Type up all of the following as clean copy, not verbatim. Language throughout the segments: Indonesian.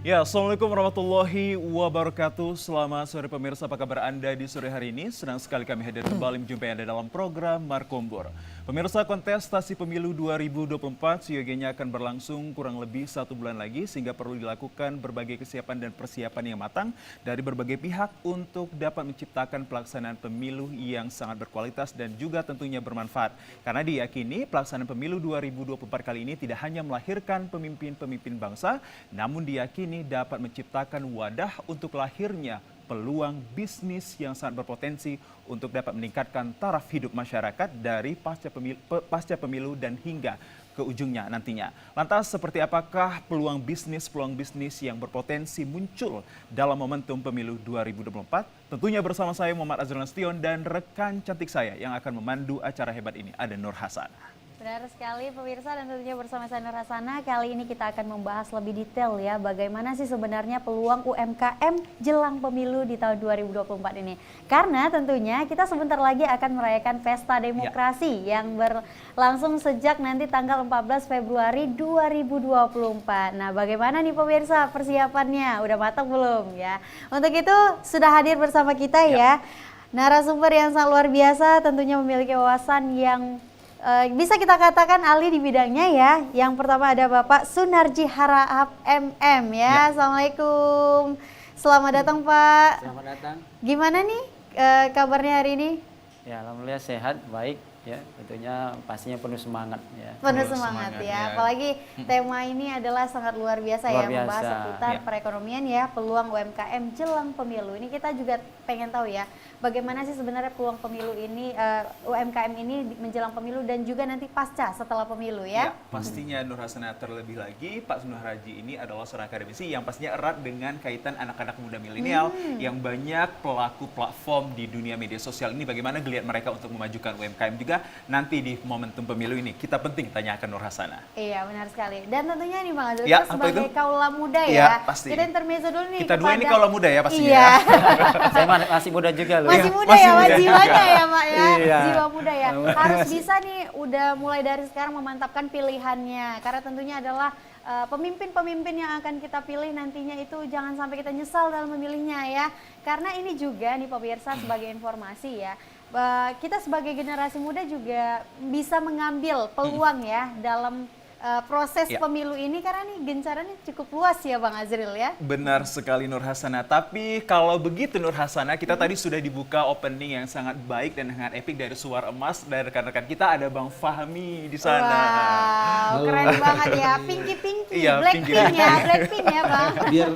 Ya, Assalamualaikum warahmatullahi wabarakatuh. Selamat sore pemirsa, apa kabar Anda di sore hari ini? Senang sekali kami hadir kembali menjumpai Anda dalam program Markombor. Pemirsa, kontestasi pemilu 2024 seyogianya akan berlangsung kurang lebih 1 bulan lagi sehingga perlu dilakukan berbagai kesiapan dan persiapan yang matang dari berbagai pihak untuk dapat menciptakan pelaksanaan pemilu yang sangat berkualitas dan juga tentunya bermanfaat. Karena diyakini pelaksanaan pemilu 2024 kali ini tidak hanya melahirkan pemimpin-pemimpin bangsa, namun diyakini dapat menciptakan wadah untuk lahirnya peluang bisnis yang sangat berpotensi untuk dapat meningkatkan taraf hidup masyarakat dari pasca pemilu dan hingga ke ujungnya nantinya. Lantas seperti apakah peluang bisnis yang berpotensi muncul dalam momentum pemilu 2024? Tentunya bersama saya Muhammad Azrul Nasution dan rekan cantik saya yang akan memandu acara hebat ini, ada Nur Hasanah. Benar sekali pemirsa, dan tentunya bersama saya Nur Hasanah. Kali ini kita akan membahas lebih detail ya bagaimana sih sebenarnya peluang UMKM jelang pemilu di tahun 2024 ini. Karena tentunya kita sebentar lagi akan merayakan pesta demokrasi yang berlangsung sejak nanti tanggal 14 Februari 2024. Nah, bagaimana nih pemirsa persiapannya? Udah matang belum ya? Untuk itu sudah hadir bersama kita ya narasumber yang sangat luar biasa, tentunya memiliki wawasan yang bisa kita katakan ahli di bidangnya ya. Yang pertama ada Bapak Sunarji Harahap MM ya. Assalamualaikum. Selamat datang Pak. Selamat datang. Gimana nih kabarnya hari ini? Ya, alhamdulillah sehat, baik ya. Tentunya pastinya penuh semangat ya. Penuh semangat ya. Apalagi tema ini adalah sangat luar biasa ya, membahas seputar perekonomian ya, peluang UMKM jelang pemilu. Ini kita juga pengen tahu ya, bagaimana sih sebenarnya peluang pemilu ini, UMKM ini menjelang pemilu dan juga nanti pasca setelah pemilu ya? Pastinya Nur Hasanah, terlebih lagi Pak Sunarji ini adalah seorang akademisi yang pastinya erat dengan kaitan anak-anak muda milenial yang banyak pelaku platform di dunia media sosial ini. Bagaimana geliat mereka untuk memajukan UMKM juga nanti di momentum pemilu ini kita penting tanyakan Nur Hasanah. Iya, benar sekali. Dan tentunya nih Bang Azul, Ya, kita sebagai kaula muda Ya, ya, pasti. kita intermezzo dulu nih. Kita dua ini kaula muda ya pastinya. Iya. Saya masih muda juga loh. Masih muda masih ya, muda. jiwanya ya Pak ya, Iya. jiwa muda ya. Harus bisa nih, udah mulai dari sekarang memantapkan pilihannya. Karena tentunya adalah pemimpin-pemimpin yang akan kita pilih nantinya itu jangan sampai kita nyesal dalam memilihnya ya. Karena ini juga nih pemirsa sebagai informasi ya, kita sebagai generasi muda juga bisa mengambil peluang ya dalam proses pemilu ini, karena nih gencarannya cukup luas ya Bang Azril ya. Benar sekali Nur Hasanah. Tapi kalau begitu Nur Hasanah, kita tadi sudah dibuka opening yang sangat baik dan sangat epik dari Suara Emas dari rekan-rekan kita. Ada Bang Fahmi di sana. Wow, keren banget ya. Pinky, Iya, Blackpink ya, Blackpink ya Bang.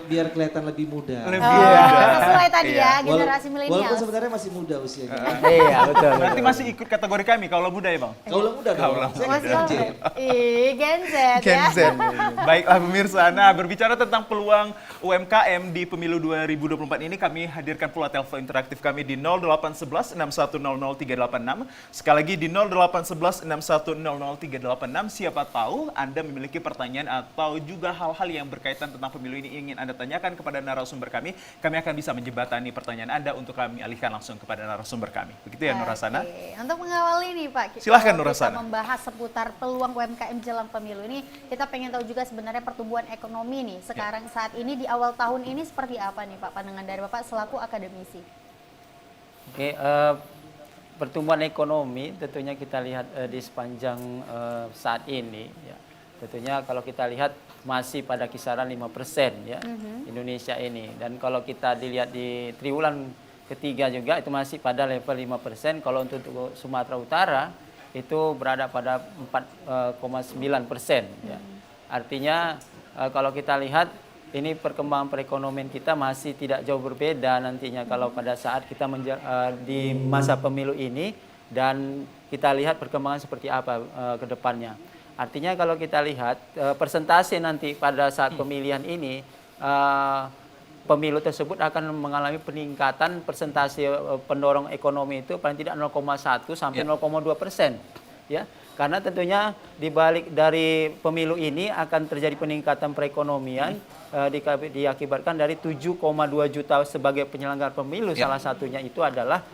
biar kelihatan lebih muda. Lebih muda. Sesuai tadi Iya. ya, generasi Walaupun milenial. sebenarnya masih muda usianya. Iya, betul. Berarti masih ikut kategori kami, kaulah muda ya Bang? Kaulah muda dong. Kaulah Saya Masih kan Gen Z. Gen Z ya. Gen Z. Baiklah pemirsa, nah berbicara tentang peluang UMKM di pemilu 2024 ini, kami hadirkan pula telepon interaktif kami di 0811 6100 386. Sekali lagi di 0811 6100 386. Siapa tahu Anda memiliki pertanyaan atau juga hal-hal yang berkaitan tentang pemilu ini ingin Anda tanyakan kepada narasumber kami. Kami akan bisa menjembatani pertanyaan Anda untuk kami alihkan langsung kepada narasumber kami. Begitu ya Nur Hasanah? Oke. Untuk mengawali nih Pak, Silahkan, kalau Nur kita Hasanah. membahas seputar peluang UMKM jelang pemilu ini, kita pengen tahu juga sebenarnya pertumbuhan ekonomi nih sekarang saat ini di awal tahun ini seperti apa nih Pak, pandangan dari Bapak selaku akademisi? Oke, pertumbuhan ekonomi tentunya kita lihat di sepanjang saat ini ya. Tentunya kalau kita lihat masih pada kisaran 5% ya Indonesia ini. Dan kalau kita dilihat di triwulan ketiga juga itu masih pada level 5%. Kalau untuk Sumatera Utara itu berada pada 4,9% ya. Artinya kalau kita lihat ini perkembangan perekonomian kita masih tidak jauh berbeda nantinya kalau pada saat kita di masa pemilu ini, dan kita lihat perkembangan seperti apa ke depannya. Artinya kalau kita lihat persentase nanti pada saat pemilihan ini, pemilu tersebut akan mengalami peningkatan persentase pendorong ekonomi itu paling tidak 0,1 sampai 0,2%. Ya, karena tentunya di balik dari pemilu ini akan terjadi peningkatan perekonomian diakibatkan dari 7,2 juta sebagai penyelenggara pemilu. Salah satunya itu adalah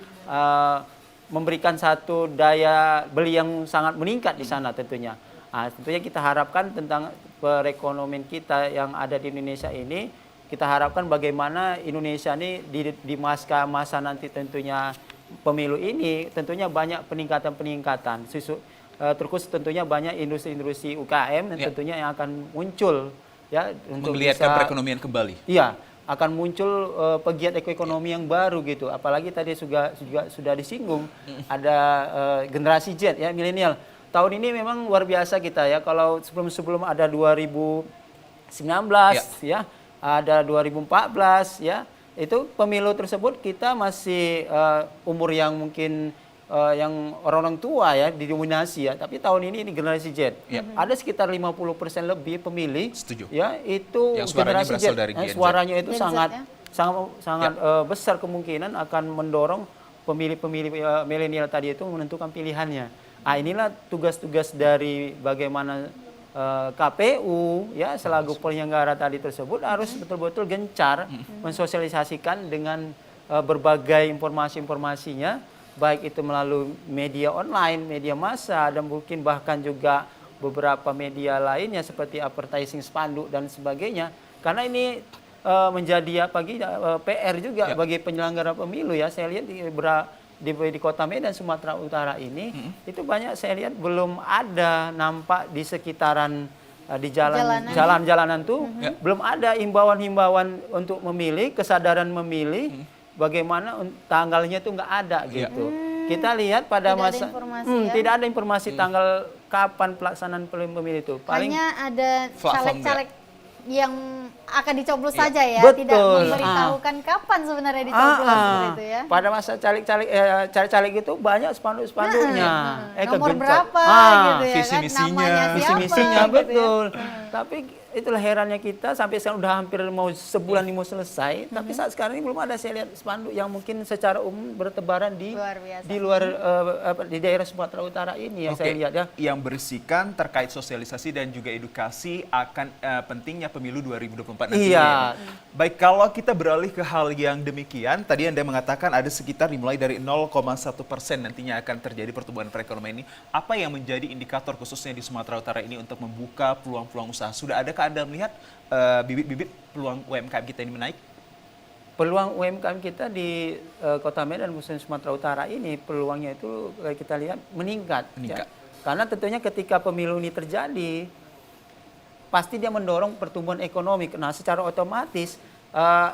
memberikan satu daya beli yang sangat meningkat di sana tentunya. Tentunya kita harapkan tentang perekonomian kita yang ada di Indonesia ini, kita harapkan bagaimana Indonesia ini di masa nanti tentunya pemilu ini tentunya banyak peningkatan. Terus tentunya banyak industri-industri UKM dan tentunya yang akan muncul ya untuk Menggeliatkan bisa, perekonomian kembali. Iya, akan muncul pegiat ekonomi yang baru gitu. Apalagi tadi juga sudah disinggung ada generasi Z ya, milenial. Tahun ini memang luar biasa kita ya. Kalau sebelum ada 2019 ya, ada 2014 ya. Itu pemilu tersebut kita masih umur yang mungkin yang orang-orang tua ya didominasi ya. Tapi tahun ini generasi Z. Ada sekitar 50% lebih pemilih. Setuju. Ya, itu yang suaranya generasi berasal Z. dari Gen Z. Suaranya itu Gen Z, sangat ya? sangat besar kemungkinan akan mendorong pemilih-pemilih milenial tadi itu menentukan pilihannya. Inilah tugas-tugas dari bagaimana KPU ya selaku penyelenggara tadi tersebut harus betul-betul gencar mensosialisasikan dengan berbagai informasi-informasinya, baik itu melalui media online, media massa, dan mungkin bahkan juga beberapa media lainnya seperti advertising, spanduk dan sebagainya. Karena ini menjadi PR juga bagi penyelenggara pemilu ya. Saya lihat di Kota Medan, Sumatera Utara ini itu banyak saya lihat belum ada nampak di sekitaran di jalan-jalanan tuh belum ada himbauan-himbauan untuk memilih, kesadaran memilih, bagaimana tanggalnya tuh nggak ada gitu. Kita lihat pada tidak ada informasi tanggal kapan pelaksanaan pemilu itu. Hanya ada caleg-caleg yang akan dicoblos saja ya, betul. Tidak memberitahukan kapan sebenarnya dicoblos seperti itu ya. Pada masa caleg-caleg itu banyak spanduk-spanduknya. Nomor berapa gitu ya visi kan, misinya, namanya siapa, misinya gitu betul. ya. Tapi itulah herannya kita sampai sekarang udah hampir mau sebulan ini mau selesai, tapi saat sekarang ini belum ada saya lihat spanduk yang mungkin secara umum bertebaran di luar di daerah Sumatera Utara ini yang saya lihat ya. Yang berisikan terkait sosialisasi dan juga edukasi akan pentingnya pemilu 2024 nanti. Iya. Baik, kalau kita beralih ke hal yang demikian, tadi Anda mengatakan ada sekitar dimulai dari 0,1% nantinya akan terjadi pertumbuhan perekonomian ini. Apa yang menjadi indikator khususnya di Sumatera Utara ini untuk membuka peluang-peluang usaha? Sudah adakah Anda melihat bibit-bibit peluang UMKM kita ini menaik? Peluang UMKM kita di Kota Medan khususnya Sumatera Utara ini peluangnya itu kita lihat meningkat. Ya. Karena tentunya ketika pemilu ini terjadi pasti dia mendorong pertumbuhan ekonomi. Nah, secara otomatis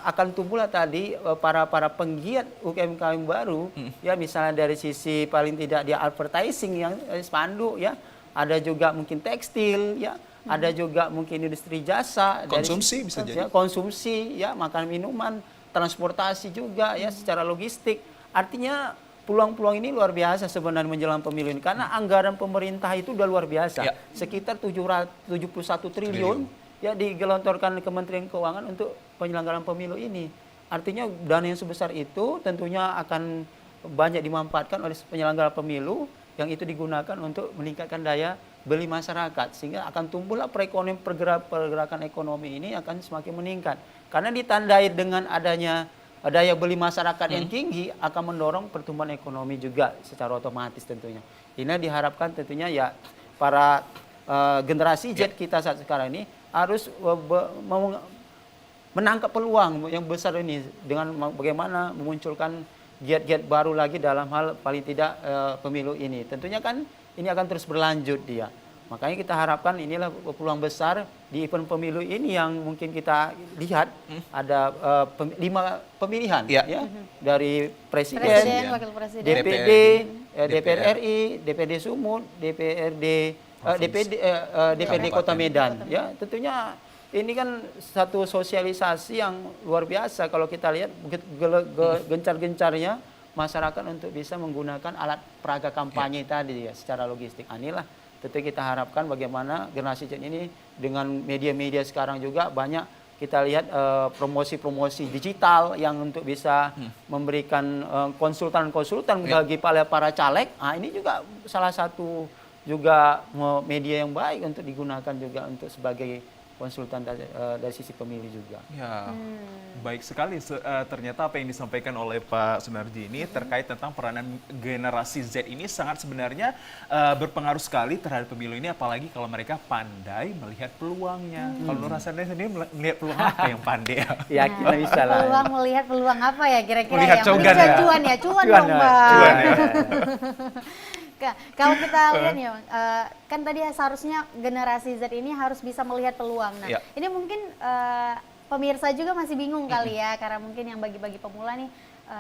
akan tumbuhlah tadi para penggiat UMKM baru ya, misalnya dari sisi paling tidak dia advertising yang spanduk ya, ada juga mungkin tekstil ya. Ada juga mungkin industri jasa, konsumsi bisa jadi. Konsumsi ya, makan minuman, transportasi juga ya, secara logistik. Artinya peluang-peluang ini luar biasa sebenarnya menjelang pemilu ini karena anggaran pemerintah itu udah luar biasa. Sekitar 71 triliun ya digelontorkan Kementerian Keuangan untuk penyelenggaraan pemilu ini. Artinya dana yang sebesar itu tentunya akan banyak dimanfaatkan oleh penyelenggara pemilu yang itu digunakan untuk meningkatkan daya beli masyarakat, sehingga akan tumbuhlah pergerakan ekonomi ini akan semakin meningkat. Karena ditandai dengan adanya daya beli masyarakat yang tinggi akan mendorong pertumbuhan ekonomi juga secara otomatis tentunya. Ini diharapkan tentunya ya para generasi Z kita saat sekarang ini harus menangkap peluang yang besar ini dengan bagaimana memunculkan giat-giat baru lagi dalam hal paling tidak pemilu ini. Tentunya kan ini akan terus berlanjut dia. Makanya kita harapkan inilah peluang besar di event pemilu ini yang mungkin kita lihat ada 5 pemilihan ya dari presiden, wakil presiden, DPD, DPR RI, DPD Sumut, DPD Kota Medan. Ya, tentunya ini kan satu sosialisasi yang luar biasa kalau kita lihat gencar-gencarnya masyarakat untuk bisa menggunakan alat peraga kampanye tadi ya secara logistik. Inilah tentu kita harapkan bagaimana generasi Z ini dengan media-media sekarang juga banyak kita lihat promosi-promosi digital yang untuk bisa memberikan konsultan-konsultan bagi para caleg. Ini juga salah satu juga media yang baik untuk digunakan juga untuk sebagai konsultan dari sisi pemilih juga. Ya, baik sekali. Ternyata apa yang disampaikan oleh Pak Sunarji ini terkait tentang peranan generasi Z ini sangat sebenarnya berpengaruh sekali terhadap pemilu ini, apalagi kalau mereka pandai melihat peluangnya. Kalau Nur Hasanah sendiri melihat peluang apa yang pandai ya? Yakin bisa lah. Peluang melihat peluang apa ya kira-kira Melihat ya? cogan Mungkin ya? cuan ya, cuan Cuan dong ya, Bang. cuan ya. Kalau kita lihat nih, Bang, kan tadi seharusnya generasi Z ini harus bisa melihat peluang. Nah, Ya. ini mungkin pemirsa juga masih bingung kali ya, karena mungkin yang bagi-bagi pemula nih,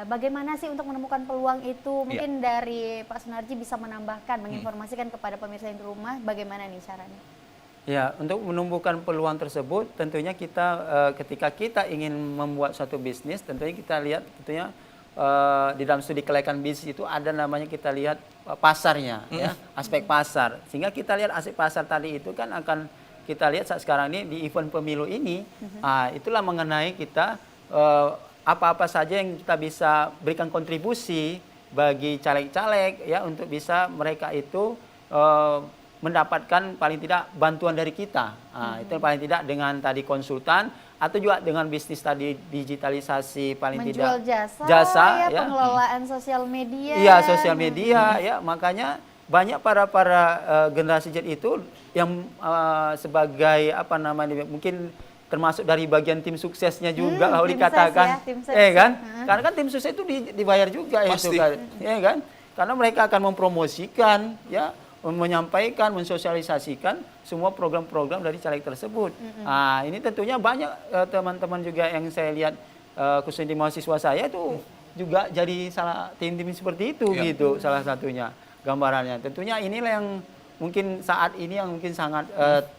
bagaimana sih untuk menemukan peluang itu? Mungkin dari Pak Sunarji bisa menambahkan, menginformasikan kepada pemirsa yang di rumah, bagaimana nih caranya? Ya, untuk menumbuhkan peluang tersebut, tentunya kita ketika kita ingin membuat suatu bisnis, tentunya kita lihat tentunya di dalam studi kelayakan bisnis itu ada namanya kita lihat pasarnya, ya, aspek pasar. Sehingga kita lihat aspek pasar tadi itu kan akan kita lihat saat sekarang ini di event pemilu ini, itulah mengenai kita apa-apa saja yang kita bisa berikan kontribusi bagi caleg-caleg ya untuk bisa mereka itu mendapatkan paling tidak bantuan dari kita. Itu paling tidak dengan tadi konsultan atau juga dengan bisnis tadi digitalisasi paling Menjual tidak jasa ya, pengelolaan sosial media. Iya, sosial media ya, makanya banyak para generasi Z itu yang sebagai apa namanya mungkin termasuk dari bagian tim suksesnya juga kalau tim dikatakan, sukses ya, tim sukses. kan? Karena kan tim sukses itu dibayar juga Pasti. itu kan, ya kan? Karena mereka akan mempromosikan, ya, menyampaikan, mensosialisasikan semua program-program dari caleg tersebut. Nah, ini tentunya banyak teman-teman juga yang saya lihat khususnya di mahasiswa saya itu juga jadi salah tim-tim seperti itu gitu, salah satunya gambarannya. Tentunya inilah yang mungkin saat ini yang mungkin sangat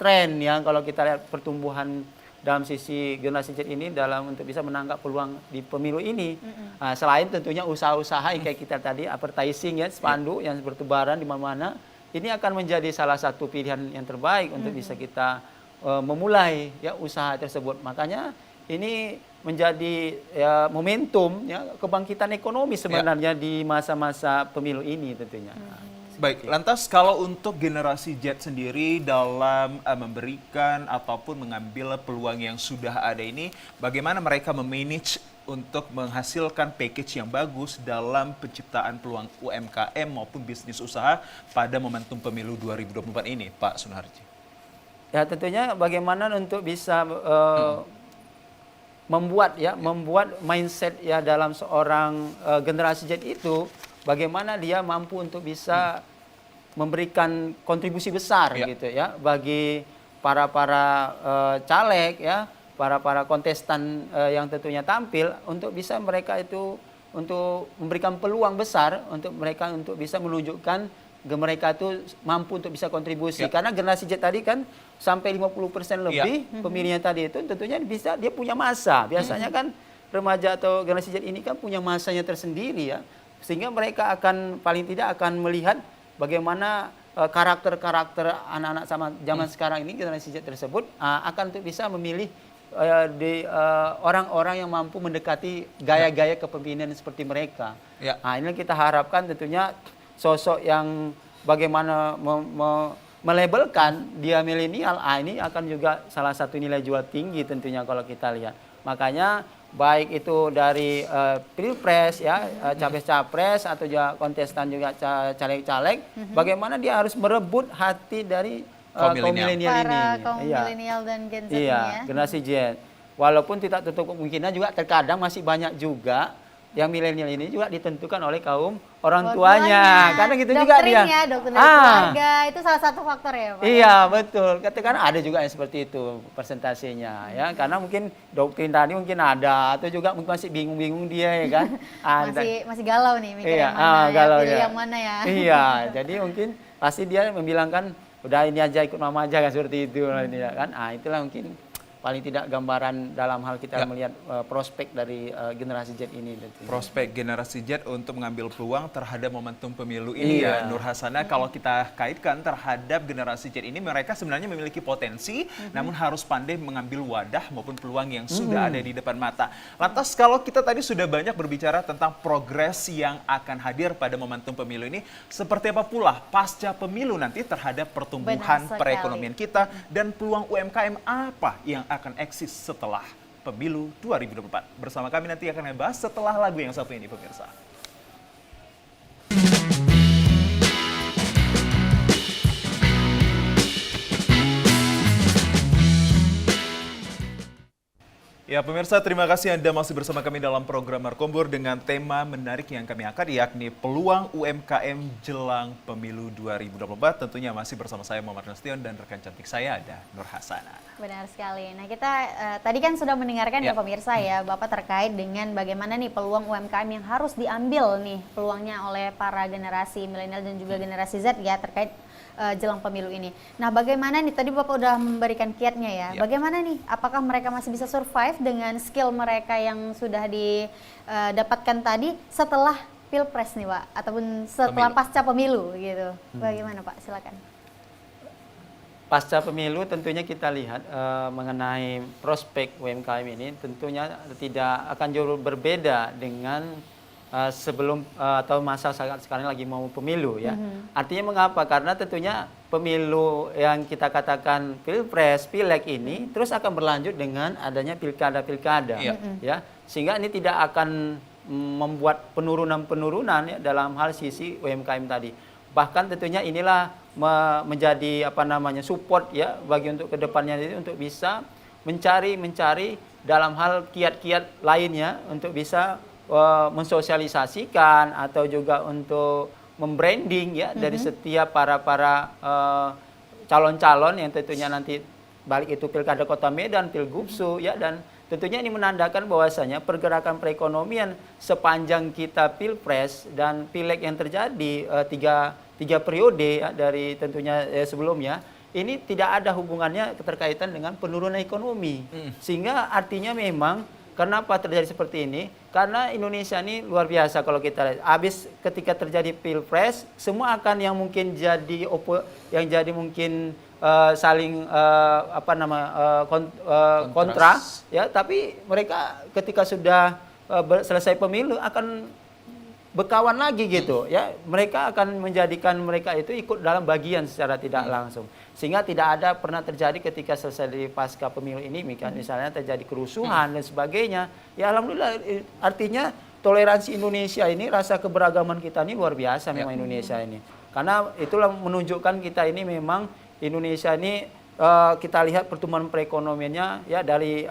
tren ya kalau kita lihat pertumbuhan dalam sisi generasi Z ini dalam untuk bisa menangkap peluang di pemilu ini. Selain tentunya usaha-usaha yang kayak kita tadi advertising ya, spanduk yang bertebaran di mana-mana, ini akan menjadi salah satu pilihan yang terbaik untuk bisa kita memulai ya usaha tersebut. Makanya ini menjadi ya, momentum ya kebangkitan ekonomi sebenarnya di masa-masa pemilu ini tentunya. Baik, lantas kalau untuk generasi Z sendiri dalam memberikan ataupun mengambil peluang yang sudah ada ini, bagaimana mereka memanage untuk menghasilkan package yang bagus dalam penciptaan peluang UMKM maupun bisnis usaha pada momentum pemilu 2024 ini, Pak Sunarji? Ya tentunya bagaimana untuk bisa membuat mindset ya dalam seorang generasi Z itu, bagaimana dia mampu untuk bisa memberikan kontribusi besar gitu ya bagi para caleg ya, para kontestan yang tentunya tampil untuk bisa mereka itu untuk memberikan peluang besar untuk mereka untuk bisa menunjukkan mereka itu mampu untuk bisa kontribusi. Karena generasi Z tadi kan sampai 50% lebih pemilihnya tadi itu tentunya bisa dia punya masa. Biasanya kan remaja atau generasi Z ini kan punya masanya tersendiri ya. Sehingga mereka akan paling tidak akan melihat bagaimana karakter-karakter anak-anak sama zaman sekarang ini generasi Z tersebut akan untuk bisa memilih orang-orang yang mampu mendekati gaya-gaya kepemimpinan seperti mereka. Nah, ini kita harapkan tentunya sosok yang bagaimana melabelkan dia milenial, ini akan juga salah satu nilai jual tinggi tentunya kalau kita lihat. Makanya baik itu dari pilpres ya, capres-capres atau juga kontestan juga caleg-caleg, bagaimana dia harus merebut hati dari kaum milenial ini. Para kaum milenial dan Gen Z ini ya. Generasi Z. Walaupun tidak tertutup kemungkinan juga terkadang masih banyak juga yang milenial ini juga ditentukan oleh kaum orang tuanya. Karena gitu juga dia. Doktrin dari keluarga itu salah satu faktor ya, Pak. Iya, betul. Katakan ada juga yang seperti itu persentasenya ya. Karena mungkin doktrin tadi mungkin ada atau juga mungkin masih bingung-bingung dia ya kan. masih galau nih mikir yang mana galau pilih ya. yang mana ya. Iya, jadi mungkin pasti dia membilangkan udah ini aja ikut mama aja kan seperti itu kan. Itulah mungkin paling tidak gambaran dalam hal kita melihat prospek dari generasi Z ini. Prospek generasi Z untuk mengambil peluang terhadap momentum pemilu ini ya, Nur Hasana. Kalau kita kaitkan terhadap generasi Z ini, mereka sebenarnya memiliki potensi, namun harus pandai mengambil wadah maupun peluang yang sudah ada di depan mata. Lantas kalau kita tadi sudah banyak berbicara tentang progres yang akan hadir pada momentum pemilu ini, seperti apa pula pasca pemilu nanti terhadap pertumbuhan perekonomian kita dan peluang UMKM apa yang akan eksis setelah pemilu 2024. Bersama kami nanti akan membahas setelah lagu yang satu ini, pemirsa. Ya pemirsa, terima kasih Anda masih bersama kami dalam program Markombur dengan tema menarik yang kami angkat, yakni peluang UMKM jelang pemilu 2024. Tentunya masih bersama saya Muhammad Nasution dan rekan cantik saya ada Nur Hasana. Benar sekali. Nah kita tadi kan sudah mendengarkan ya pemirsa ya Bapak terkait dengan bagaimana nih peluang UMKM yang harus diambil nih peluangnya oleh para generasi milenial dan juga generasi Z ya terkait jelang pemilu ini. Nah bagaimana nih, tadi Bapak udah memberikan kiatnya ya, bagaimana nih, apakah mereka masih bisa survive dengan skill mereka yang sudah didapatkan tadi setelah Pilpres nih Pak, ataupun setelah pasca pemilu gitu. Bagaimana Pak, silakan. Pasca pemilu tentunya kita lihat mengenai prospek UMKM ini tentunya tidak akan jauh berbeda dengan sebelum atau masa sekarang lagi mau pemilu ya. Artinya mengapa? Karena tentunya pemilu yang kita katakan Pilpres, Pileg ini terus akan berlanjut dengan adanya pilkada-pilkada ya. Sehingga ini tidak akan membuat penurunan-penurunan ya dalam hal sisi UMKM tadi. Bahkan tentunya inilah menjadi support ya bagi untuk kedepannya ini untuk bisa mencari dalam hal kiat-kiat lainnya untuk bisa mensosialisasikan atau juga untuk membranding ya dari setiap para calon-calon yang tentunya nanti balik itu Pilkada Kota Medan, Pilgubsu ya, dan tentunya ini menandakan bahwasanya pergerakan perekonomian sepanjang kita Pilpres dan Pileg yang terjadi tiga periode ya, dari tentunya sebelumnya ini tidak ada hubungannya keterkaitan dengan penurunan ekonomi. Sehingga artinya memang kenapa terjadi seperti ini? Karena Indonesia ini luar biasa kalau kita lihat. Habis ketika terjadi Pilpres, semua akan yang mungkin jadi mungkin saling kontra ya, tapi mereka ketika sudah selesai pemilu akan berkawan lagi gitu ya. Mereka akan menjadikan mereka itu ikut dalam bagian secara tidak langsung. Sehingga tidak ada pernah terjadi ketika selesai di pasca pemilu ini misalnya terjadi kerusuhan dan sebagainya. Ya alhamdulillah, artinya toleransi Indonesia ini, rasa keberagaman kita ini luar biasa memang Indonesia ini. Karena itulah menunjukkan kita ini memang Indonesia ini kita lihat pertumbuhan perekonomiannya ya dari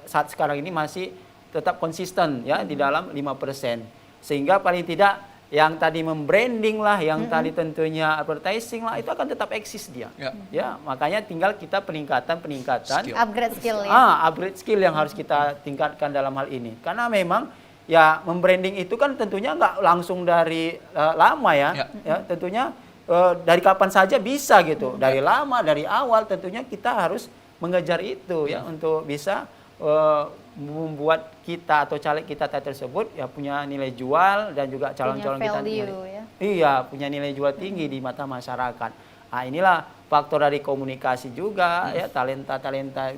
saat sekarang ini masih tetap konsisten ya di dalam 5%. Sehingga paling tidak yang tadi membranding lah, yang tadi tentunya advertising lah, itu akan tetap eksis dia. Ya, makanya tinggal kita peningkatan upgrade skill ya. Upgrade skill yang harus kita tingkatkan dalam hal ini. Karena memang ya membranding itu kan tentunya nggak langsung dari lama ya. Ya tentunya dari kapan saja bisa gitu. Dari lama, dari awal tentunya kita harus mengejar itu ya untuk bisa membuat kita atau caleg kita tersebut ya punya nilai jual dan juga calon-calon kita punya nilai jual tinggi di mata masyarakat. Nah, inilah faktor dari komunikasi juga ya, talenta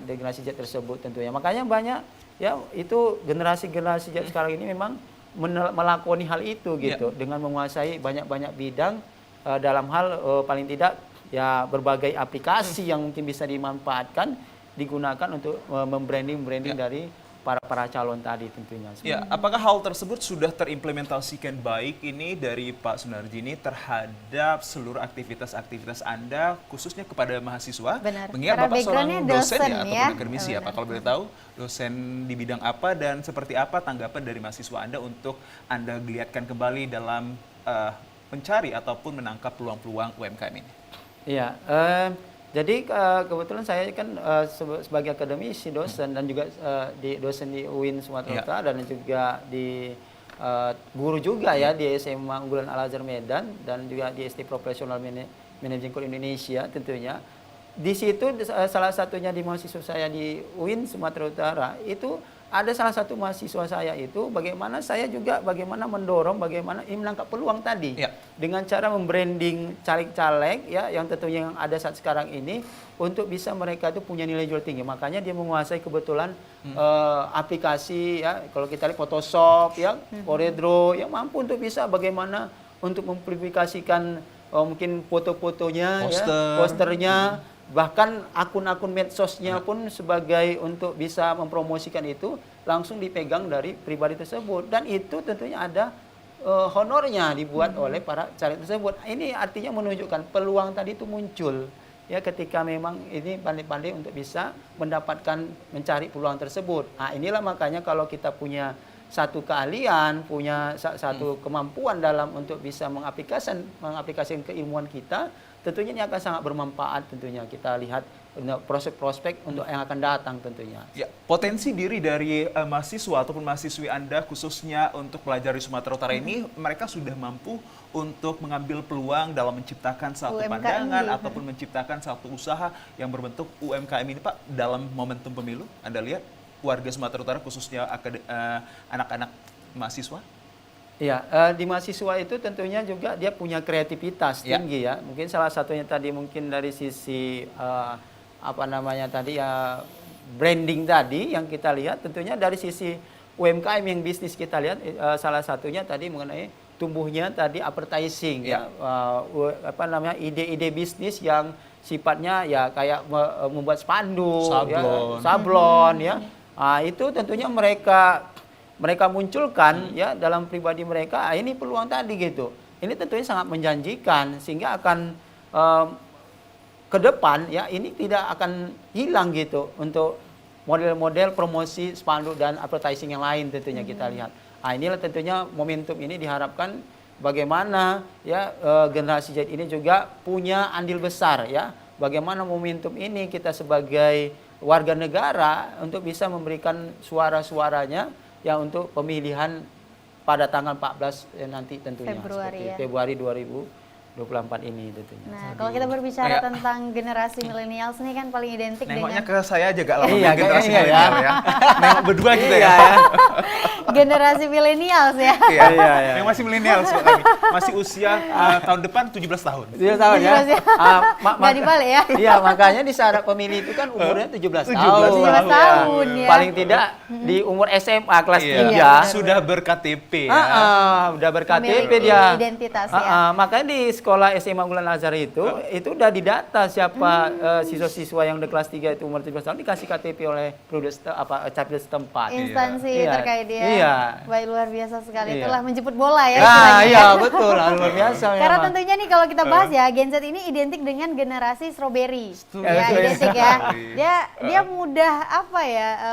generasi Z tersebut tentunya. Makanya banyak ya itu generasi Z sekarang ini memang melakoni hal itu gitu dengan menguasai banyak bidang dalam hal paling tidak ya berbagai aplikasi yang mungkin bisa dimanfaatkan digunakan untuk membranding dari para calon tadi tentunya. Ya, apakah hal tersebut sudah terimplementasikan baik ini dari Pak Sunarji ini terhadap seluruh aktivitas Anda khususnya kepada mahasiswa? Benar. Mengingat Bapak seorang dosen ya ataupun akademisi ya Pak. Kalau boleh tahu dosen di bidang apa dan seperti apa tanggapan dari mahasiswa Anda untuk Anda geliatkan kembali dalam mencari ataupun menangkap peluang-peluang UMKM ini? Iya, jadi kebetulan saya kan sebagai akademisi dosen dan juga dosen di UIN Sumatera Utara dan juga di guru juga ya di SMA Unggulan Al Azhar Medan dan juga di ST Profesional Managing School Indonesia tentunya. di situ salah satunya di mahasiswa saya di UIN Sumatera Utara itu ada salah satu mahasiswa saya itu bagaimana mendorong bagaimana ini menangkap peluang tadi Ya. dengan cara membranding caleg-caleg ya yang tentunya yang ada saat sekarang ini untuk bisa mereka itu punya nilai jual tinggi. Makanya dia menguasai kebetulan aplikasi ya kalau kita lihat Photoshop ya, Corel yang mampu untuk bisa bagaimana untuk mempublikasikan mungkin foto-fotonya ya, posternya bahkan akun-akun medsosnya pun sebagai untuk bisa mempromosikan itu langsung dipegang dari pribadi tersebut dan itu tentunya ada honornya dibuat oleh para caleg tersebut. Ini artinya menunjukkan peluang tadi itu muncul ya ketika memang ini pandai-pandai untuk bisa mendapatkan mencari peluang tersebut. Nah, inilah makanya kalau kita punya satu keahlian, punya satu kemampuan dalam untuk bisa mengaplikasikan keilmuan kita, tentunya ini akan sangat bermanfaat tentunya kita lihat prospek-prospek untuk yang akan datang tentunya. Ya, potensi diri dari mahasiswa ataupun mahasiswi Anda khususnya untuk pelajar di Sumatera Utara ini mereka sudah mampu untuk mengambil peluang dalam menciptakan satu UMKM pandangan gitu. ataupun menciptakan satu usaha yang berbentuk UMKM ini Pak dalam momentum pemilu. Anda lihat warga Sumatera Utara khususnya anak-anak mahasiswa? Iya, di mahasiswa itu tentunya juga dia punya kreativitas tinggi ya. Mungkin salah satunya tadi mungkin dari sisi branding tadi yang kita lihat tentunya dari sisi UMKM yang bisnis kita lihat salah satunya tadi mengenai tumbuhnya tadi advertising ide-ide bisnis yang sifatnya ya kayak membuat spanduk, sablon ya. Itu tentunya mereka munculkan ya dalam pribadi mereka, ini peluang tadi gitu. Ini tentunya sangat menjanjikan sehingga akan ke depan ya ini tidak akan hilang gitu untuk model-model promosi spanduk dan advertising yang lain tentunya kita lihat. Inilah tentunya momentum ini diharapkan bagaimana ya generasi Z ini juga punya andil besar ya. Bagaimana momentum ini kita sebagai warga negara untuk bisa memberikan suara-suaranya ya untuk pemilihan pada tanggal 14 nanti tentunya Februari 2024 ini tentunya. Nah, kalau kita berbicara tentang generasi milenials ini kan paling identik Nengoknya dengan ke saya aja gak lama Iya, generasi kayaknya milenial ya. Nengok berdua gitu ya. generasi milenials ya. Iya. Yang masih milenial lagi. Masih usia tahun depan 17 tahun. 17 tahun ya. Nggak dibalik ya. Iya, makanya di syarat pemilih itu kan umurnya 17 tahun. 17 tahun ya. Paling tidak di umur SMA kelas 3 sudah ber-KTP ya. Udah ber-KTP Memiliki dia. identitas ya. Makanya di sekolah SMA Unggulan Azhar itu udah didata siapa siswa-siswa yang udah kelas 3 itu umur 17 tahun dikasih KTP oleh capil setempat. Instansi terkait dia. Iya. Baik, luar biasa sekali. Iya. Itulah menjemput bola ya. Iya, betul. Luar biasa Karena memang. tentunya nih kalau kita bahas ya, Gen Z ini identik dengan generasi strawberry. Ya, Betul. identik ya. Dia mudah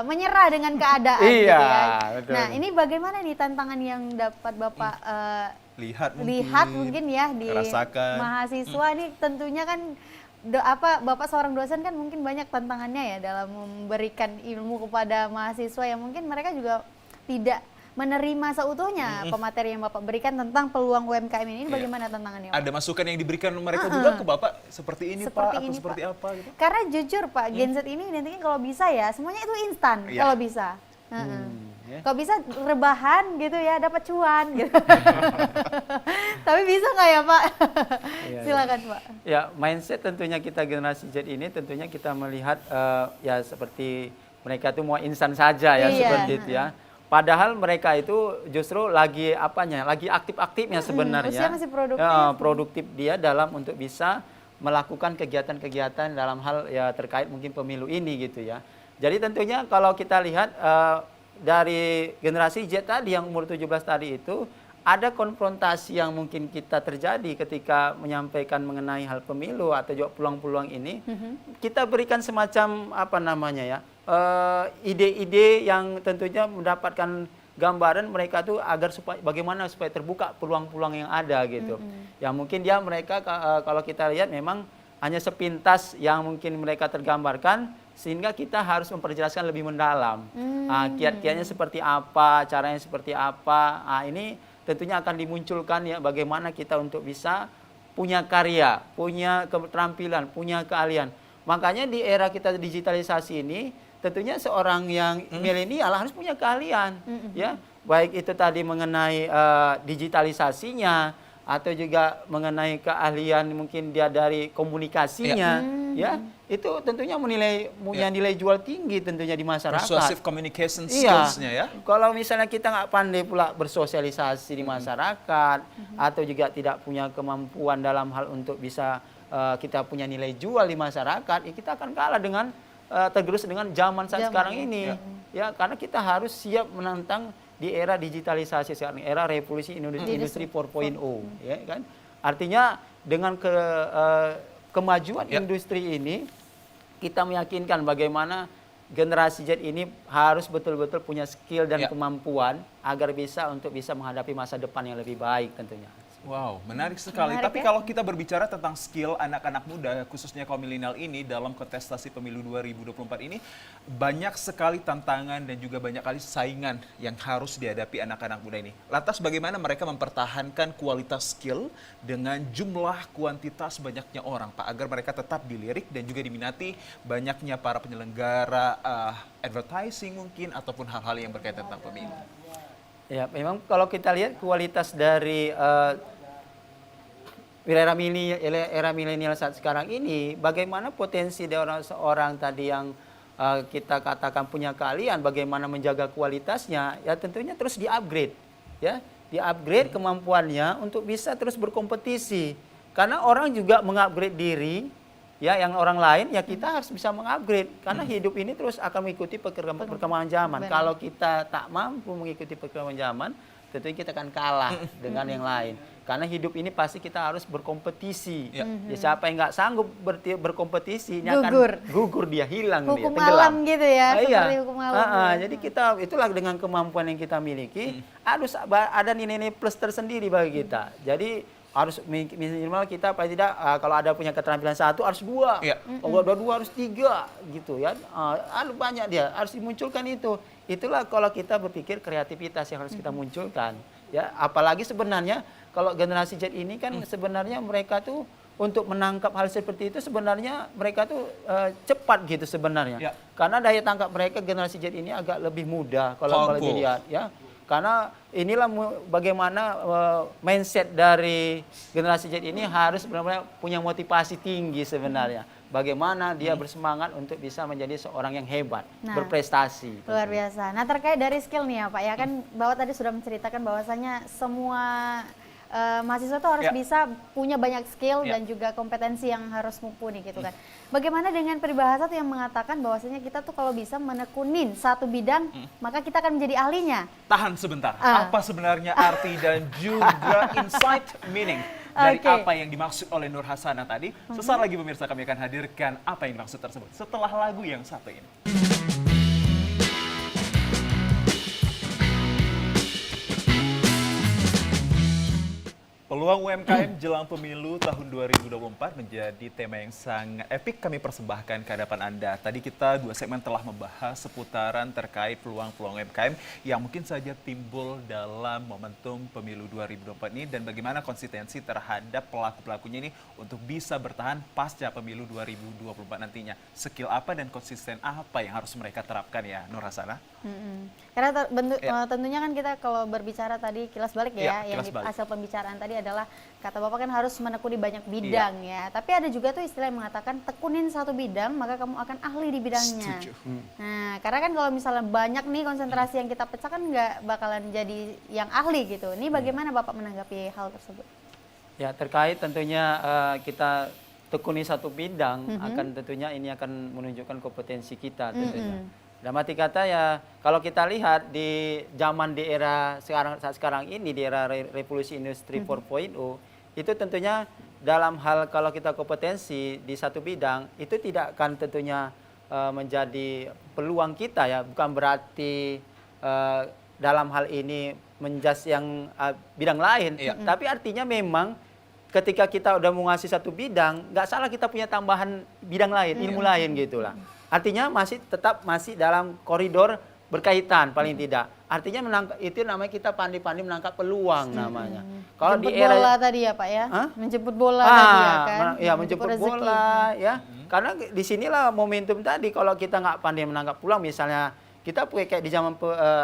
menyerah dengan keadaan gitu Iya, ya. betul. Nah, ini bagaimana nih tantangan yang dapat Bapak lihat mungkin ya di rasakan. mahasiswa ini tentunya kan Bapak seorang dosen kan mungkin banyak tantangannya ya dalam memberikan ilmu kepada mahasiswa yang mungkin mereka juga tidak menerima seutuhnya pemateri yang Bapak berikan tentang peluang UMKM ini. Bagaimana tantangannya, Pak? Ada masukan yang diberikan mereka juga ke Bapak seperti ini Pak atau seperti Pak. apa gitu? Karena jujur Pak, Gen Z ini identiknya kalau bisa ya semuanya itu instan kalau bisa. Kalau bisa rebahan gitu ya, dapat cuan gitu. Tapi bisa nggak ya Pak? Silakan Pak. Ya, mindset tentunya kita generasi Z ini tentunya kita melihat ya seperti mereka itu mau instan saja ya seperti itu ya. Padahal mereka itu justru lagi aktif-aktifnya sebenarnya. Usia masih produktif. Produktif dia dalam untuk bisa melakukan kegiatan-kegiatan dalam hal ya terkait mungkin pemilu ini gitu ya. Jadi tentunya kalau kita lihat dari generasi Z tadi yang umur 17 tadi itu ada konfrontasi yang mungkin kita terjadi ketika menyampaikan mengenai hal pemilu atau juga peluang-peluang ini. Kita berikan semacam ide-ide yang tentunya mendapatkan gambaran mereka tuh agar bagaimana supaya terbuka peluang-peluang yang ada gitu. Ya mungkin mereka kalau kita lihat memang hanya sepintas yang mungkin mereka tergambarkan sehingga kita harus memperjelaskan lebih mendalam. Kiat-kiatnya seperti apa, caranya seperti apa. Ini tentunya akan dimunculkan ya bagaimana kita untuk bisa punya karya, punya keterampilan, punya keahlian Makanya di era kita digitalisasi ini, tentunya seorang yang milenial harus punya keahlian, ya. Baik itu tadi mengenai digitalisasinya, atau juga mengenai keahlian mungkin dia dari komunikasinya, ya. Itu tentunya punya nilai jual tinggi tentunya di masyarakat. Persuasive communication Iya. skills-nya ya. Kalau misalnya kita nggak pandai pula bersosialisasi di masyarakat, atau juga tidak punya kemampuan dalam hal untuk bisa kita punya nilai jual di masyarakat, ya kita akan kalah dengan tergerus dengan zaman saat sekarang ini. Ya, karena kita harus siap menantang di era digitalisasi sekarang, era revolusi industri 4.0, ya kan? Artinya dengan kemajuan industri ini, kita meyakinkan bagaimana generasi Z ini harus betul-betul punya skill dan kemampuan agar bisa menghadapi masa depan yang lebih baik tentunya. Wow, menarik sekali. Menarik, Tapi ya? kalau kita berbicara tentang skill anak-anak muda, khususnya kaum milenial ini dalam kontestasi pemilu 2024 ini, banyak sekali tantangan dan juga banyak kali saingan yang harus dihadapi anak-anak muda ini. Lantas bagaimana mereka mempertahankan kualitas skill dengan jumlah kuantitas banyaknya orang, Pak, agar mereka tetap dilirik dan juga diminati banyaknya para penyelenggara advertising mungkin, ataupun hal-hal yang berkaitan tentang pemilu. Ya, memang kalau kita lihat kualitas dari era milenial saat sekarang ini, bagaimana potensi dari seorang tadi yang kita katakan punya keahlian, bagaimana menjaga kualitasnya, ya tentunya terus di-upgrade, ya, di-upgrade kemampuannya untuk bisa terus berkompetisi. Karena orang juga mengupgrade diri, ya, yang orang lain, ya kita harus bisa mengupgrade. Karena hidup ini terus akan mengikuti perkembangan zaman. Benar. Kalau kita tak mampu mengikuti perkembangan zaman, tentunya kita akan kalah dengan yang lain. Karena hidup ini pasti kita harus berkompetisi. Ya, siapa yang nggak sanggup berkompetisi, ini akan gugur, dia hilang, dia Hukum tenggelam. alam gitu ya, Iya. seperti hukum alam. Ya. Jadi itulah dengan kemampuan yang kita miliki, harus ada nilai-nilai plus tersendiri bagi kita. Jadi harus minimal kita paling tidak kalau ada punya keterampilan satu harus dua, kalau ada dua harus tiga gitu ya. Banyak dia harus dimunculkan itu. Itulah kalau kita berpikir kreativitas yang harus kita munculkan. Ya, apalagi sebenarnya kalau generasi Z ini kan sebenarnya mereka tuh untuk menangkap hal seperti itu sebenarnya mereka tuh cepat gitu sebenarnya. Ya. Karena daya tangkap mereka generasi Z ini agak lebih mudah kalau dilihat ya. Karena inilah bagaimana mindset dari generasi Z ini harus benar-benar punya motivasi tinggi sebenarnya. Bagaimana dia bersemangat untuk bisa menjadi seorang yang hebat, berprestasi. Luar biasa. Nah, terkait dari skill nih ya Pak, ya kan Bapak tadi sudah menceritakan bahwasanya semua mahasiswa itu harus bisa punya banyak skill dan juga kompetensi yang harus mumpuni gitu kan. Bagaimana dengan peribahasa tuh yang mengatakan bahwasanya kita tuh kalau bisa menekunin satu bidang, maka kita akan menjadi ahlinya. Tahan sebentar, apa sebenarnya arti dan juga insight meaning dari apa yang dimaksud oleh Nur Hasanah tadi? Sesaat lagi pemirsa kami akan hadirkan apa yang dimaksud tersebut setelah lagu yang satu ini. Peluang UMKM jelang pemilu tahun 2024 menjadi tema yang sangat epik kami persembahkan ke hadapan Anda. Tadi kita 2 segmen telah membahas seputaran terkait peluang-peluang UMKM yang mungkin saja timbul dalam momentum pemilu 2024 ini dan bagaimana konsistensi terhadap pelaku-pelakunya ini untuk bisa bertahan pasca pemilu 2024 nantinya. Skill apa dan konsisten apa yang harus mereka terapkan ya Nur Hasanah? Karena tentunya kan kita kalau berbicara tadi kilas balik ya, yang hasil pembicaraan tadi adalah kata Bapak kan harus menekuni banyak bidang ya. Tapi ada juga tuh istilah yang mengatakan tekunin satu bidang maka kamu akan ahli di bidangnya. Nah, karena kan kalau misalnya banyak nih konsentrasi yang kita pecah kan nggak bakalan jadi yang ahli gitu. Ini bagaimana Bapak menanggapi hal tersebut? Ya, terkait tentunya kita tekuni satu bidang akan tentunya ini akan menunjukkan kompetensi kita tentunya. Dalam arti kata ya kalau kita lihat di zaman di era saat sekarang ini di era revolusi industri 4.0 itu tentunya dalam hal kalau kita kompetensi di satu bidang itu tidak akan tentunya menjadi peluang kita ya, bukan berarti dalam hal ini menjas yang bidang lain, tapi artinya memang ketika kita udah menguasai satu bidang nggak salah kita punya tambahan bidang lain, ilmu lain gitulah. Artinya tetap masih dalam koridor berkaitan paling tidak. Artinya itu namanya kita pandai-pandai menangkap peluang namanya. Kalau Menjemput di era bola tadi ya Pak ya? Hah? Menjemput bola tadi ya kan? ya menjemput rezeki. bola ya. Karena disinilah momentum tadi kalau kita nggak pandai menangkap peluang, misalnya kita kayak di zaman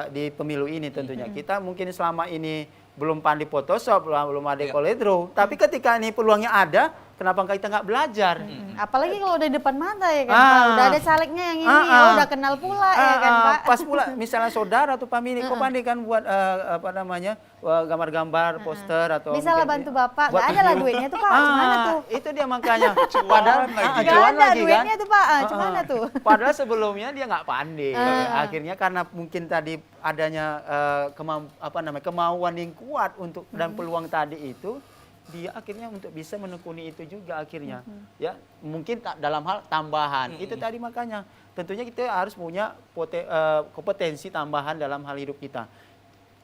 di pemilu ini tentunya kita mungkin selama ini belum pandai Photoshop, belum ada CorelDRAW, tapi ketika ini peluangnya ada, kenapa kita nggak belajar? Apalagi kalau udah di depan mata ya kan Pak, udah ada calegnya yang ini, udah kenal pula ya kan Pak. Pas pula misalnya saudara atau family, kok pandai kan buat apa namanya gambar-gambar, poster atau Bisa lah mungkin- bantu Bapak, buat nggak ada lah duitnya tuh Pak, gimana tuh? Itu dia makanya. Padahal Nggak cuan ada lagi kan. duitnya tuh Pak, gimana tuh? Padahal sebelumnya dia nggak pandai. Akhirnya karena mungkin tadi adanya kemauan yang kuat untuk dan peluang tadi itu, dia akhirnya untuk bisa menekuni itu juga akhirnya. Ya, mungkin dalam hal tambahan. Itu tadi makanya tentunya kita harus punya kompetensi tambahan dalam hal hidup kita.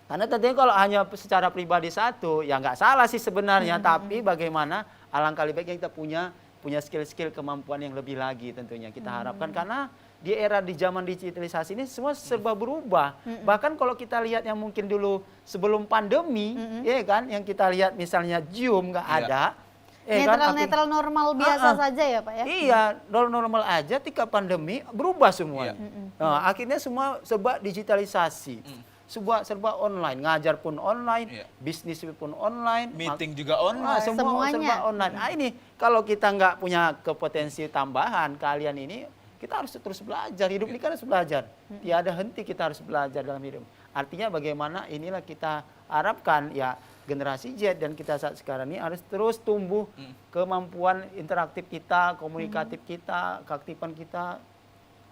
Karena tentunya kalau hanya secara pribadi satu, ya nggak salah sih sebenarnya. Tapi bagaimana alangkah lebih baiknya kita punya skill-skill kemampuan yang lebih lagi tentunya kita harapkan. Karena di era di zaman digitalisasi ini semua serba berubah. Bahkan kalau kita lihat yang mungkin dulu sebelum pandemi, ya kan, yang kita lihat misalnya Zoom nggak ada. Netral normal biasa saja ya Pak ya? Iya, normal aja. Ketika pandemi berubah semua. Nah, akhirnya semua serba digitalisasi. Serba online, ngajar pun online, bisnis pun online, Meeting juga online. semua Semuanya. serba online. Nah, ini kalau kita nggak punya kompetensi tambahan, kalian ini kita harus terus belajar. Hidup ini kan harus belajar. Tiada henti kita harus belajar dalam hidup. Artinya bagaimana inilah kita harapkan ya generasi Z dan kita saat sekarang ini harus terus tumbuh kemampuan interaktif kita, komunikatif kita, keaktifan kita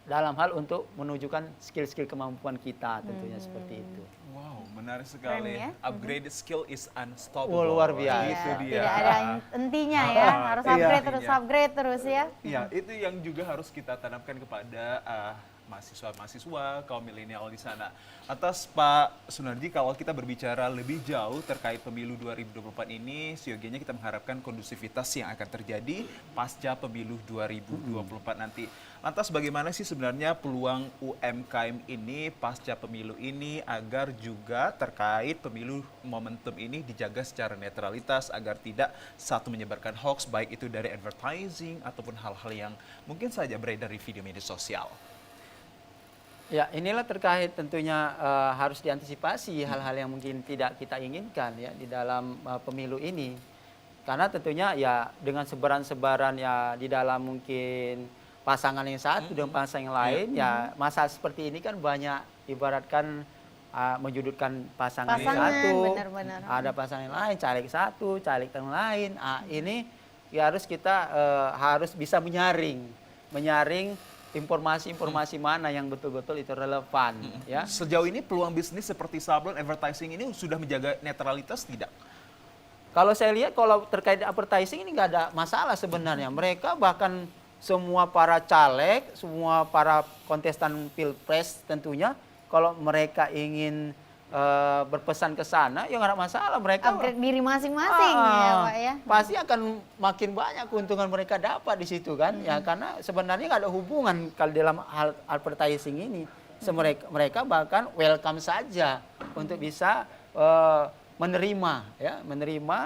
dalam hal untuk menunjukkan skill-skill kemampuan kita tentunya seperti itu. Wow, menarik sekali. Keren ya. Upgraded skill is unstoppable. Oh, luar biasa. Itu dia. Tidak ada hentinya ya, harus upgrade terus ya. Iya, itu yang juga harus kita tanamkan kepada mahasiswa-mahasiswa, kaum milenial di sana. Atas Pak Sunardi, kalau kita berbicara lebih jauh terkait pemilu 2024 ini, seyogianya kita mengharapkan kondusivitas yang akan terjadi pasca pemilu 2024 nanti. Lantas bagaimana sih sebenarnya peluang UMKM ini pasca pemilu ini agar juga terkait pemilu momentum ini dijaga secara netralitas agar tidak satu menyebarkan hoax baik itu dari advertising ataupun hal-hal yang mungkin saja beredar di video media sosial. Ya, inilah terkait tentunya harus diantisipasi hal-hal yang mungkin tidak kita inginkan ya di dalam pemilu ini. Karena tentunya ya dengan sebaran-sebaran ya di dalam mungkin pasangan yang satu dengan pasangan yang lain ya masa seperti ini kan banyak ibaratkan menjudutkan pasangan yang satu. Benar-benar. Ada pasangan yang lain, caleg satu, caleg yang lain. Ini ya kita harus bisa menyaring informasi-informasi mana yang betul-betul itu relevan ya. Sejauh ini peluang bisnis seperti sablon advertising ini sudah menjaga netralitas tidak? Kalau saya lihat kalau terkait advertising ini nggak ada masalah sebenarnya. Mereka bahkan semua para caleg, semua para kontestan pilpres tentunya kalau mereka ingin berpesan ke sana ya nggak ada masalah, mereka Upgrade diri masing-masing ya Pak ya. pasti akan makin banyak keuntungan mereka dapat di situ kan ya, karena sebenarnya nggak ada hubungan kalau dalam hal advertising ini. Mereka bahkan welcome saja untuk bisa menerima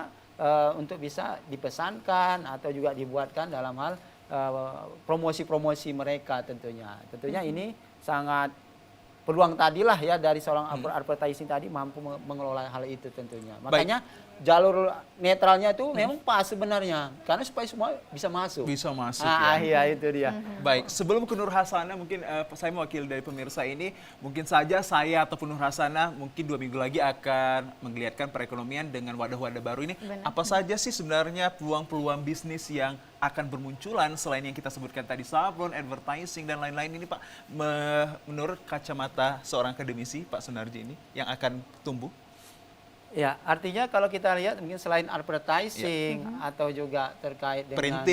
untuk bisa dipesankan atau juga dibuatkan dalam hal promosi-promosi mereka tentunya ini sangat peluang tadilah ya dari seorang advertising tadi mampu mengelola hal itu tentunya. Makanya jalur netralnya itu memang pas sebenarnya karena supaya semua bisa masuk. Bisa masuk ya. Iya itu dia. Baik, sebelum ke Nur Hasana mungkin saya mewakili dari pemirsa ini, mungkin saja saya ataupun Nur Hasana mungkin 2 minggu lagi akan menggeliatkan perekonomian dengan wadah-wadah baru ini. Benar. Apa saja sih sebenarnya peluang-peluang bisnis yang akan bermunculan selain yang kita sebutkan tadi, sablon, advertising dan lain-lain ini Pak, menurut kacamata seorang akademisi Pak Sunardi ini yang akan tumbuh? Ya, artinya kalau kita lihat mungkin selain advertising atau juga terkait dengan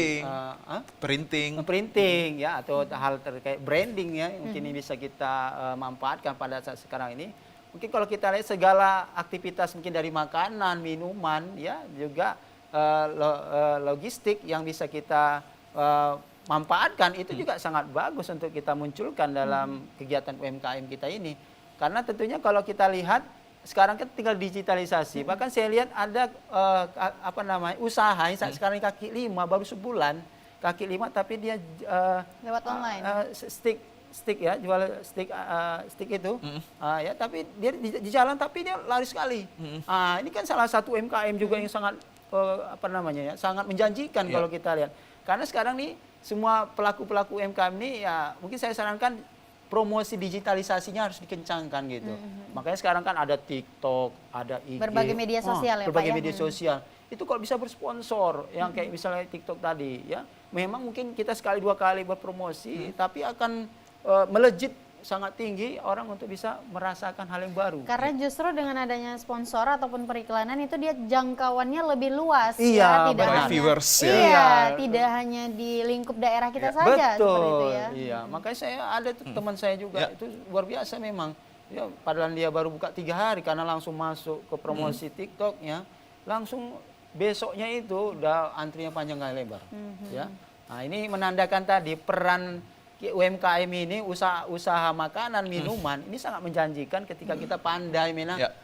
printing ya atau hal terkait branding ya mungkin ini bisa kita manfaatkan pada saat sekarang ini. Mungkin kalau kita lihat segala aktivitas mungkin dari makanan, minuman ya juga logistik yang bisa kita manfaatkan itu juga sangat bagus untuk kita munculkan dalam kegiatan UMKM kita ini. Karena tentunya kalau kita lihat sekarang kan tinggal digitalisasi. Bahkan saya lihat ada usaha yang sekarang ini kaki lima baru sebulan kaki lima tapi dia Lewat online. stick ya, jual stick itu ya, tapi dia di jalan tapi dia laris sekali. Ini kan salah satu UMKM juga yang sangat sangat menjanjikan kalau kita lihat. Karena sekarang nih semua pelaku-pelaku UMKM ini ya mungkin saya sarankan promosi digitalisasinya harus dikencangkan gitu. Makanya sekarang kan ada TikTok, ada IG, Berbagai media sosial ya, Pak, berbagai ya? media sosial. Itu kalau bisa bersponsor yang kayak misalnya TikTok tadi ya, memang mungkin kita sekali dua kali berpromosi tapi akan melejit sangat tinggi orang untuk bisa merasakan hal yang baru. Karena justru dengan adanya sponsor ataupun periklanan itu dia jangkauannya lebih luas Iya, ya, tidak banyak hanya viewers ya. Iya, Iya. tidak hanya di lingkup daerah kita saja Betul, seperti itu ya. iya. Makanya saya ada tuh teman saya juga itu luar biasa memang. Ya, padahal dia baru buka 3 hari karena langsung masuk ke promosi TikTok ya, langsung besoknya itu udah antrinya panjang kali lebar. Ya, nah ini menandakan tadi peran UMKM ini usaha makanan minuman ini sangat menjanjikan ketika kita pandai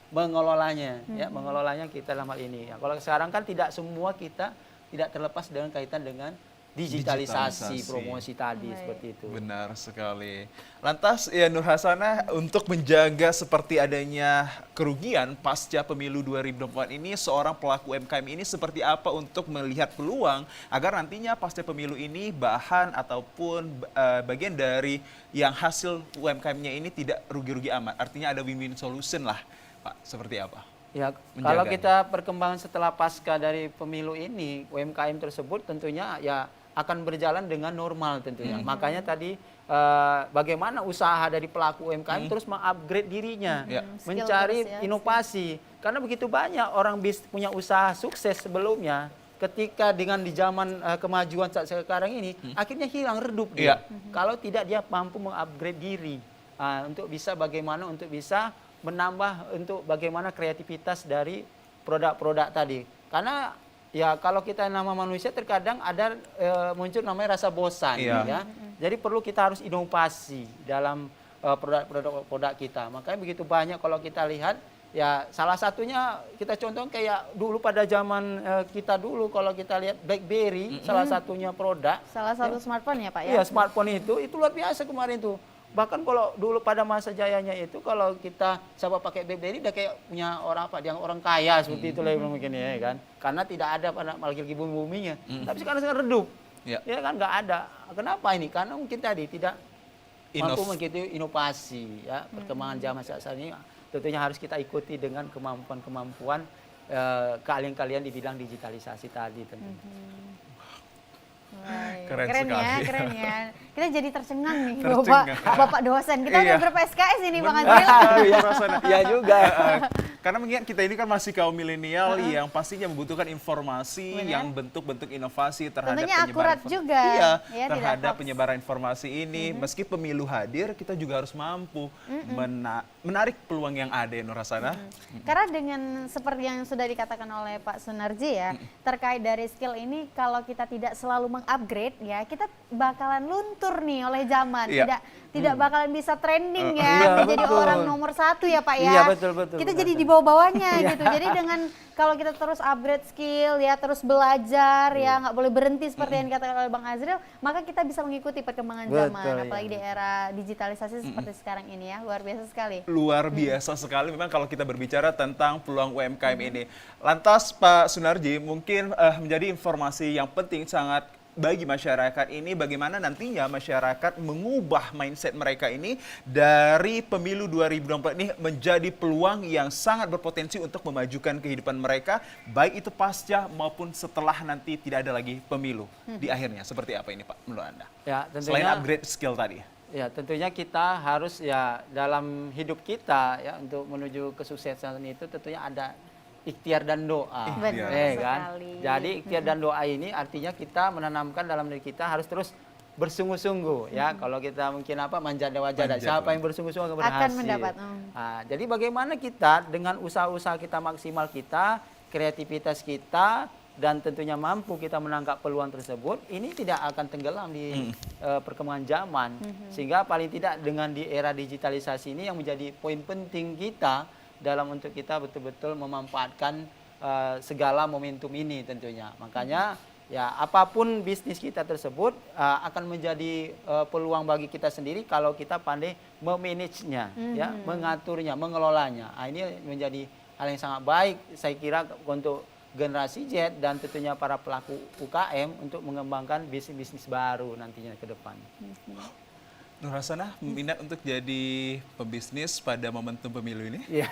mengelolanya ya, mengelolanya kita dalam hal ini ya. Kalau sekarang kan tidak semua kita tidak terlepas dengan kaitan dengan digitalisasi promosi tadi seperti itu. Benar sekali. Lantas ya Nur Hasanah, untuk menjaga seperti adanya kerugian pasca pemilu 2024 ini, seorang pelaku UMKM ini seperti apa untuk melihat peluang agar nantinya pasca pemilu ini bahan ataupun bagian dari yang hasil UMKM-nya ini tidak rugi-rugi amat. Artinya ada win-win solution lah, Pak. Seperti apa? Ya, kalau kita perkembangan setelah pasca dari pemilu ini, UMKM tersebut tentunya ya akan berjalan dengan normal tentunya. Makanya tadi bagaimana usaha dari pelaku UMKM terus mengupgrade dirinya, mencari inovasi. Karena begitu banyak orang punya usaha sukses sebelumnya, ketika dengan di zaman kemajuan saat sekarang ini, akhirnya hilang, redup dia. Kalau tidak dia mampu mengupgrade diri untuk bisa bagaimana untuk bisa menambah untuk bagaimana kreativitas dari produk-produk tadi. Karena ya kalau kita nama manusia terkadang ada muncul namanya rasa bosan ya. Jadi perlu kita harus inovasi dalam produk kita. Makanya begitu banyak kalau kita lihat ya, salah satunya kita contoh kayak dulu pada zaman kita dulu kalau kita lihat BlackBerry salah satunya produk. Salah satu smartphone ya Pak ya? Iya, smartphone itu luar biasa kemarin tuh. Bahkan kalau dulu pada masa jayanya itu kalau kita coba pakai BlackBerry udah kayak punya orang kaya seperti itu lah mungkin ya kan. Karena tidak ada pada lagi bumi-buminya. Tapi sekarang redup. Ya kan nggak ada. Kenapa ini? Karena mungkin tadi tidak mampu mengikuti inovasi ya, perkembangan zaman saat ini tentunya harus kita ikuti dengan kemampuan-kemampuan keahlian-keahlian di bidang digitalisasi tadi tentunya. Keren ya, sekali. keren ya. Kita jadi tercengang nih, Tercengang. Bapak dosen. Kita Iya. udah berapa SKS ini Bang Benar. Azril? Aduh, ya Rasana. Iya juga. Karena mengingat kita ini kan masih kaum milenial yang pastinya membutuhkan informasi yang bentuk-bentuk inovasi terhadap Tentunya penyebaran akurat juga. Iya, Ya, tidak terhadap hoax. penyebaran informasi ini. Meski pemilu hadir, kita juga harus mampu menarik peluang yang ada ya Nur Hasanah. Karena dengan seperti yang sudah dikatakan oleh Pak Sunarji ya, terkait dari skill ini kalau kita tidak selalu mengupgrade ya, kita bakalan luntur nih oleh zaman. Iya. Tidak bakalan bisa trending ya, Iya, menjadi betul. orang nomor 1 ya Pak ya. Iya, betul. Kita jadi di bawah-bawahnya gitu. Jadi dengan kalau kita terus upgrade skill ya, terus belajar ya, nggak boleh berhenti seperti yang dikatakan oleh Bang Azril, maka kita bisa mengikuti perkembangan zaman. Betul, Apalagi iya. di era digitalisasi seperti sekarang ini ya, luar biasa sekali. Luar biasa sekali memang kalau kita berbicara tentang peluang UMKM ini. Lantas Pak Sunarji, mungkin menjadi informasi yang penting sangat bagi masyarakat ini, bagaimana nantinya masyarakat mengubah mindset mereka ini dari pemilu 2024 ini menjadi peluang yang sangat berpotensi untuk memajukan kehidupan mereka, baik itu pasca maupun setelah nanti tidak ada lagi pemilu di akhirnya. Seperti apa ini Pak menurut Anda? Ya, tentunya Selain upgrade skill tadi. Ya, tentunya kita harus ya dalam hidup kita ya untuk menuju kesuksesan itu tentunya ada ikhtiar dan doa. Benar Kan? sekali. Jadi ikhtiar dan doa ini artinya kita menanamkan dalam diri kita harus terus bersungguh-sungguh ya. Kalau kita mungkin manjada-wajada, siapa yang bersungguh-sungguh akan berhasil. Akan mendapat. Nah, jadi bagaimana kita dengan usaha-usaha kita maksimal kita, kreativitas kita dan tentunya mampu kita menangkap peluang tersebut, ini tidak akan tenggelam di perkembangan zaman. Sehingga paling tidak dengan di era digitalisasi ini yang menjadi poin penting kita dalam untuk kita betul-betul memanfaatkan segala momentum ini tentunya. Makanya ya apapun bisnis kita tersebut akan menjadi peluang bagi kita sendiri kalau kita pandai memanagenya, ya, mengaturnya, mengelolanya. Ini menjadi hal yang sangat baik saya kira untuk generasi Z dan tentunya para pelaku UKM untuk mengembangkan bisnis-bisnis baru nantinya ke depan. Nur Hasanah minat untuk jadi pebisnis pada momentum pemilu ini? Iya.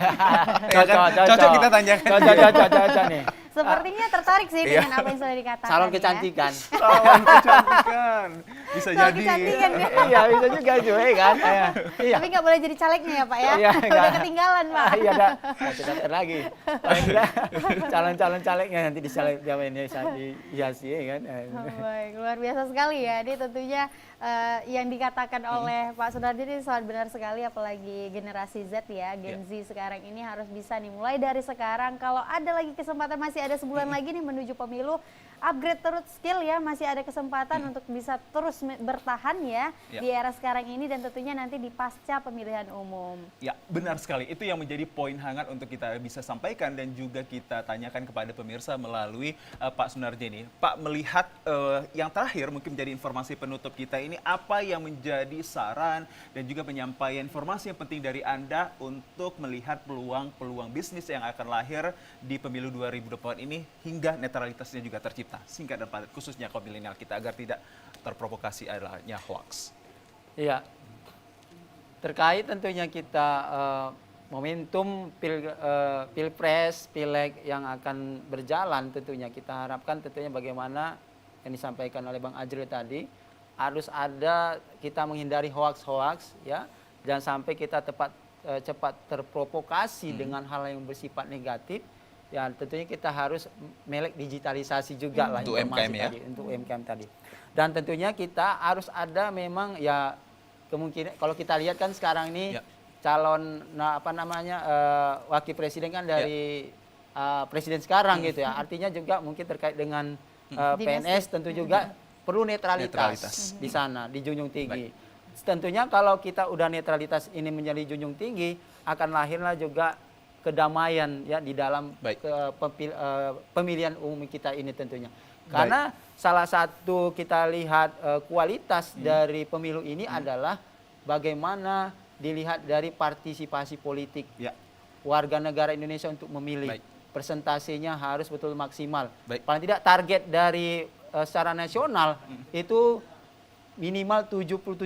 Cocok kita tanyakan. Cocok nih. Sepertinya tertarik sih dengan apa yang sudah dikatakan. Salon ya. kecantikan. Salon kecantikan. Bisa Salon jadi. kecantikan ya. Iya, bisa juga juga kan. Iya. Tapi nggak boleh jadi calegnya ya Pak ya. Iya, Udah nggak. ketinggalan Pak. Iya, tidak lagi. Calon-calon calegnya nanti dihiasi ya kan. Baik, luar biasa sekali ya. Ini tentunya yang dikatakan oleh Pak Sunardi ini sangat benar sekali, apalagi generasi Z ya, Gen Z sekarang ini harus bisa nih mulai dari sekarang. Kalau ada lagi kesempatan, masih ada sebulan lagi nih menuju pemilu, upgrade terus skill ya, masih ada kesempatan untuk bisa terus bertahan ya di era sekarang ini dan tentunya nanti di pasca pemilihan umum. Ya, benar sekali. Itu yang menjadi poin hangat untuk kita bisa sampaikan dan juga kita tanyakan kepada pemirsa melalui Pak Sunardi ini. Pak, melihat yang terakhir mungkin menjadi informasi penutup kita ini, apa yang menjadi saran dan juga penyampaian informasi yang penting dari Anda untuk melihat peluang-peluang bisnis yang akan lahir di pemilu 2024 ini hingga netralitasnya juga tercipta, singkat dan padat, khususnya kaum milenial kita agar tidak terprovokasi adanya hoax. Iya. Terkait tentunya kita momentum pilpres, pileg yang akan berjalan, tentunya kita harapkan tentunya bagaimana yang disampaikan oleh Bang Ajril tadi, harus ada kita menghindari hoax-hoax ya, jangan sampai kita cepat terprovokasi dengan hal yang bersifat negatif. Ya tentunya kita harus melek digitalisasi juga lah untuk UMKM ya, tadi, untuk UMKM tadi. Dan tentunya kita harus ada memang ya kemungkinan kalau kita lihat kan sekarang ini calon wakil presiden kan dari presiden sekarang gitu ya. Artinya juga mungkin terkait dengan PNS tentu juga perlu netralitas di sana, di junjung tinggi. Tentunya kalau kita udah netralitas ini menjadi junjung tinggi, akan lahirlah juga kedamaian ya di dalam pemilihan umum kita ini tentunya. Karena salah satu kita lihat kualitas dari pemilu ini adalah bagaimana dilihat dari partisipasi politik warga negara Indonesia untuk memilih. Persentasenya harus betul maksimal. Paling tidak target dari secara nasional itu minimal 77%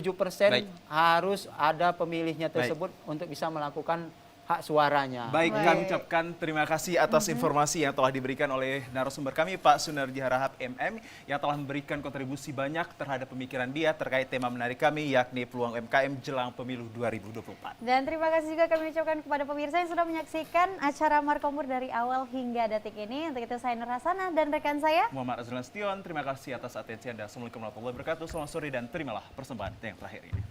harus ada pemilihnya tersebut untuk bisa melakukan hak suaranya. Baik, kami ucapkan terima kasih atas informasi yang telah diberikan oleh narasumber kami, Pak Sunardi Harahap MM, yang telah memberikan kontribusi banyak terhadap pemikiran dia terkait tema menarik kami, yakni peluang UMKM jelang pemilu 2024. Dan terima kasih juga kami ucapkan kepada pemirsa yang sudah menyaksikan acara Markompur dari awal hingga detik ini. Untuk itu saya Nur Hasanah dan rekan saya Muhammad Azlan Stion, terima kasih atas atensi Anda. Assalamualaikum warahmatullahi wabarakatuh, selamat sore dan terimalah persembahan yang terakhir ini.